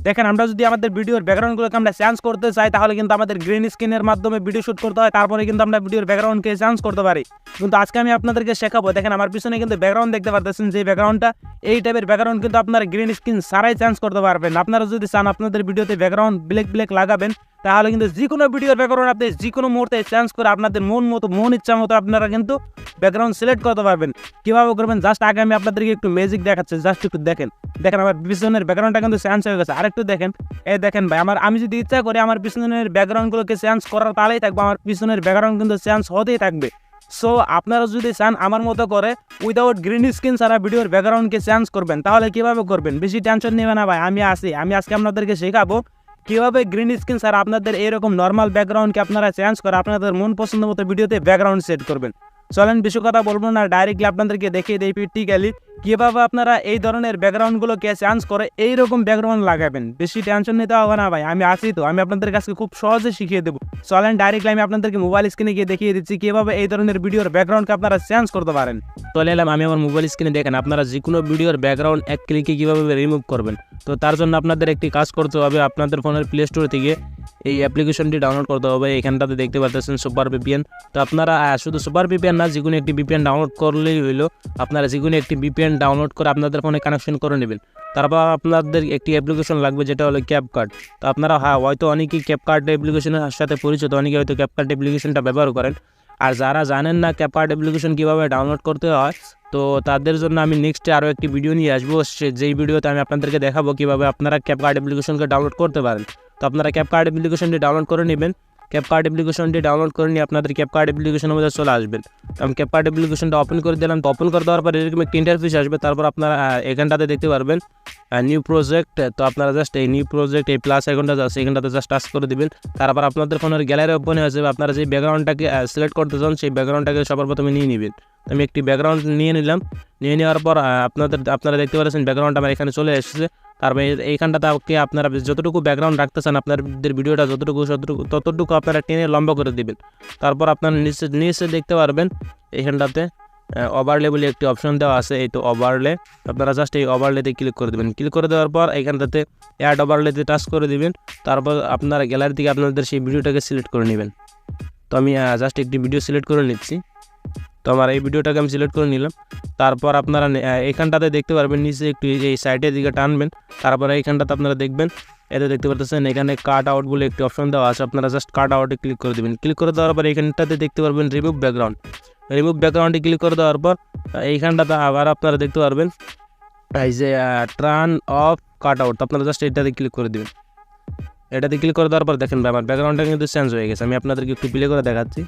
দেখেন আমরা যদি আমাদের ভিডিওর ব্যাকগ্রাউন্ডগুলোকে আমরা চেঞ্জ করতে চাই তাহলে কিন্তু আমাদের গ্রিন স্ক্রিনের মাধ্যমে ভিডিও শুট করতে হয়, তারপরে কিন্তু আমরা ভিডিওর ব্যাকগ্রাউন্ডকে চেঞ্জ করতে পারি। কিন্তু আজকে আমি আপনাদেরকে শেখাবো। দেখেন আমার পিছনে কিন্তু ব্যাকগ্রাউন্ড দেখতে পারতেছেন, যে ব্যাকগ্রাউন্ডটা এই টাইপের ব্যাকগ্রাউন্ড কিন্তু আপনারা গ্রিন স্ক্রিন ছাড়াই চেঞ্জ করতে পারবেন। আপনারা যদি চান আপনাদের ভিডিওতে ব্যাকগ্রাউন্ড ব্ল্যাক লাগাবেন তাহলে কিন্তু যে কোনো ভিডিওর ব্যাকগ্রাউন্ড আপনি যে কোনো মুহূর্তে চেঞ্জ করে আপনাদের মন ইচ্ছা মতো আপনারা কিন্তু ব্যাকগ্রাউন্ড সিলেক্ট করতে পারবেন। কীভাবে করবেন জাস্ট আগে আমি আপনাদেরকে একটু ম্যাজিক দেখাচ্ছি, জাস্ট একটু দেখেন আমার পিছনের ব্যাকগ্রাউন্ডটা কিন্তু চেঞ্জ হয়ে গেছে। আরেকটু দেখেন, দেখেন ভাই আমি যদি ইচ্ছা করি আমার পিছনের ব্যাকগ্রাউন্ডগুলোকে চেঞ্জ করার তাহলেই থাকবে, আমার পিছনের ব্যাকগ্রাউন্ড কিন্তু চেঞ্জ হতেই থাকবে। সো আপনারা যদি চান আমার মতো করে উইদাউট গ্রিন স্ক্রিন ছাড়া ভিডিওর ব্যাকগ্রাউন্ডকে চেঞ্জ করবেন তাহলে কীভাবে করবেন, বেশি টেনশন নেবে না ভাই, আমি আজকে আপনাদেরকে শেখাবো কীভাবে গ্রিন স্ক্রিন ছাড়া আপনাদের এরকম নর্মাল ব্যাকগ্রাউন্ডকে আপনারা চেঞ্জ করে আপনাদের মন পছন্দ মতো ভিডিওতে ব্যাকগ্রাউন্ড সেট করবেন। চলেন বেশি কথা বলবো না, ডাইরেক্টলি আপনাদেরকে দেখিয়ে দিই প্র্যাকটিক্যালি কীভাবে আপনারা এই ধরনের ব্যাকগ্রাউন্ডগুলোকে চেঞ্জ করে এইরকম ব্যাকগ্রাউন্ড লাগাবেন। বেশি টেনশন নিতে হবে না ভাই, আমি আপনাদের কাছে খুব সহজে শিখিয়ে দেবো। চলেন ডাইরেক্টলি আমি আপনাদেরকে মোবাইল স্ক্রিনে গিয়ে দেখিয়ে দিচ্ছি কীভাবে এই ধরনের ভিডিওর ব্যাকগ্রাউন্ডকে আপনারা চেঞ্জ করতে পারেন। চলে এলাম আমি আমার মোবাইল স্ক্রিনে। দেখেন আপনারা যে কোনো ভিডিওর ব্যাকগ্রাউন্ড এক ক্লিকে কীভাবে রিমুভ করবেন। তো তার জন্য আপনাদের একটি কাজ করতে হবে, আপনাদের ফোনের প্লে স্টোর থেকে এই অ্যাপ্লিকেশনটি ডাউনলোড করতে হবে। এখানটাতে দেখতে পাচ্ছেন সুপার ভিপিএন। তো আপনারা শুধু সুপার ভিপিএন না, যে কোনো একটি ভিপিএন ডাউনলোড করলেই হইলো। আপনারা যে কোনো একটি ভিপিএন ডাউনলোড করে আপনাদের ফোনে কানেকশন করে নেবেন। তারপর আপনাদের একটি অ্যাপ্লিকেশন লাগবে যেটা হলো ক্যাপকাট। তো আপনারা হয়তো অনেকেই ক্যাপকাট অ্যাপ্লিকেশনের সাথে পরিচিত, অনেকে হয়তো ক্যাপকাট অ্যাপ্লিকেশনটা ব্যবহার করেন। আর যারা জানেন না ক্যাপকাট অ্যাপ্লিকেশন কীভাবে ডাউনলোড করতে হয়, তো তাদের জন্য আমি নেক্সটে আরও একটি ভিডিও নিয়ে আসবো, যেই ভিডিওতে আমি আপনাদেরকে দেখাবো কীভাবে আপনারা ক্যাপকাট অ্যাপ্লিকেশনকে ডাউনলোড করতে পারেন। তো আপনারা ক্যাপকাট অ্যাপ্লিকেশনটি ডাউনলোড করে নেবেন। ক্যাপকাট অ্যাপ্লিকেশনটি ডাউনলোড করে নিয়ে আপনাদের ক্যাপকাট অ্যাপ্লিকেশনের মধ্যে চলে আসবেন। তো আমি ক্যাপকাট অ্যাপ্লিকেশনটা ওপেন করে দিলাম। তো ওপেন করে দেওয়ার পর এরকম একটি ইন্টারফেস আসবে। তারপর আপনারা এখানটাতে দেখতে পারবেন নিউ প্রজেক্ট। তো আপনারা জাস্ট এই নিউ প্রজেক্ট এই প্লাস আইকনটা আছে এখানটাতে জাস্ট টাচ করে দিবেন। তারপর আপনাদের ফোনের গ্যালারি ওপেন হয়ে যাবে। আপনারা যে ব্যাকগ্রাউন্ডটাকে সিলেক্ট করতে চান সেই ব্যাকগ্রাউন্ডটাকে সবার প্রথমে নিয়ে নেবেন। আমি একটি ব্যাকগ্রাউন্ড নিয়ে নিলাম। নিয়ে নেওয়ার পর আপনারা দেখতে পাচ্ছেন ব্যাকগ্রাউন্ড আমার এখানে চলে এসেছে। তারপরে এইখানটাতে আপনারা যতটুকু ব্যাকগ্রাউন্ড রাখতে চান আপনাদের ভিডিওটা ততটুকু আপনারা টেনে লম্বা করে দিবেন। তারপর আপনারা নিচে দেখতে পারবেন এইখানটাতে ওভারলে বলে একটি অপশন দেওয়া আছে, এই তো ওভারলে। আপনারা জাস্ট এই ওভারলেতে ক্লিক করে দেবেন। ক্লিক করে দেওয়ার পর এইখানটাতে অ্যাড ওভারলেতে টাচ করে দিবেন। তারপর আপনারা গ্যালারি থেকে আপনাদের সেই ভিডিওটাকে সিলেক্ট করে নেবেন। তো আমি জাস্ট একটি ভিডিও সিলেক্ট করে নিচ্ছি। তো আমার এই ভিডিওটাকে আমি সিলেক্ট করে নিলাম। তারপর আপনারা এইখানটাতে দেখতে পারবেন নিচে একটু এই সাইডের দিকে টানবেন। তারপরে এইখানটাতে আপনারা দেখবেন এতে দেখতে পাচ্ছেন এখানে কাট আউট বলে একটি অপশন দেওয়া আছে। আপনারা জাস্ট কাট আউটে ক্লিক করে দেবেন। ক্লিক করে দেওয়ার পর এইখানটাতে দেখতে পারবেন রিমুভ ব্যাকগ্রাউন্ডে ক্লিক করে দেওয়ার পর এইখানটাতে আবার আপনারা দেখতে পারবেন এই যে টার্ন অফ কাট আউট। আপনারা জাস্ট এটাতে ক্লিক করে দেবেন। এটাতে ক্লিক করে দেওয়ার পর দেখেন ভাই আমার ব্যাকগ্রাউন্ডটা কিন্তু চেঞ্জ হয়ে গেছে। আমি আপনাদেরকে একটু প্লে করে দেখাচ্ছি।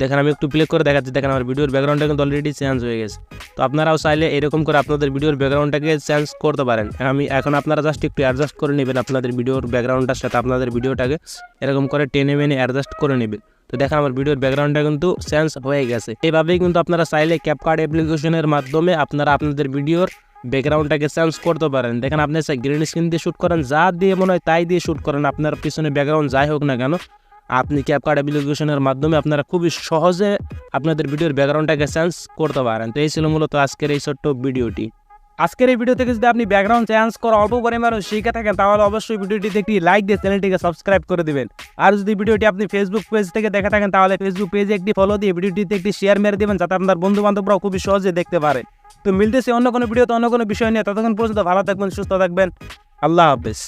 দেখেন আমি একটু প্লে করে দেখাচ্ছি। দেখেন আমার ভিডিওর ব্যাকগ্রাউন্ডটা কিন্তু অলরেডি চেঞ্জ হয়ে গেছে। তো আপনারাও চাইলে এরকম করে আপনাদের ভিডিওর ব্যাকগ্রাউন্ডটাকে চেঞ্জ করতে পারেন। এখন আপনারা জাস্ট একটু অ্যাডজাস্ট করে নেবেন আপনাদের ভিডিওর ব্যাকগ্রাউন্ডটার সাথে আপনাদের ভিডিওটাকে এরকম করে টেনে মেনে অ্যাডজাস্ট করে নেবেন। তো দেখেন আমার ভিডিওর ব্যাকগ্রাউন্ডটা কিন্তু চেঞ্জ হয়ে গেছে। এইভাবেই কিন্তু আপনারা চাইলে ক্যাপকাট অ্যাপ্লিকেশনের মাধ্যমে আপনারা আপনাদের ভিডিওর ব্যাকগ্রাউন্ডটাকে চেঞ্জ করতে পারেন। দেখেন আপনি গ্রিন স্ক্রিন দিয়ে শ্যুট করেন, যা দিয়ে মনে হয় তাই দিয়ে শ্যুট করেন, আপনার পিছনে ব্যাকগ্রাউন্ড যাই হোক না কেন, আপনি ক্যাপকাট অ্যাপ্লিকেশনের মাধ্যমে আপনারা খুবই সহজে আপনাদের ভিডিওর ব্যাকগ্রাউন্ডটাকে চেঞ্জ করতে পারেন। তো এই ছিল মূলত আজকের এই ছোট্ট ভিডিওটি। আজকের এই ভিডিও থেকে যদি আপনি ব্যাকগ্রাউন্ড চেঞ্জ করা অল্প পরিমাণে শিখে থাকেন তাহলে অবশ্যই ভিডিওটিতে একটি লাইক দিয়ে চ্যানেলটিকে সাবস্ক্রাইব করে দিবেন। আর যদি ভিডিওটি আপনি ফেসবুক পেজ থেকে দেখে থাকেন তাহলে ফেসবুক পেজে একটি ফলো দিয়ে ভিডিওটিতে একটি শেয়ার মেরে দেবেন যাতে আপনার বন্ধু বান্ধবরাও খুবই সহজে দেখতে পারে। তো মিলতেছে অন্য কোনো ভিডিওতে অন্য কোনো বিষয় নিয়ে। ততক্ষণ পর্যন্ত ভালো থাকবেন, সুস্থ থাকবেন। আল্লাহ হাফেজ।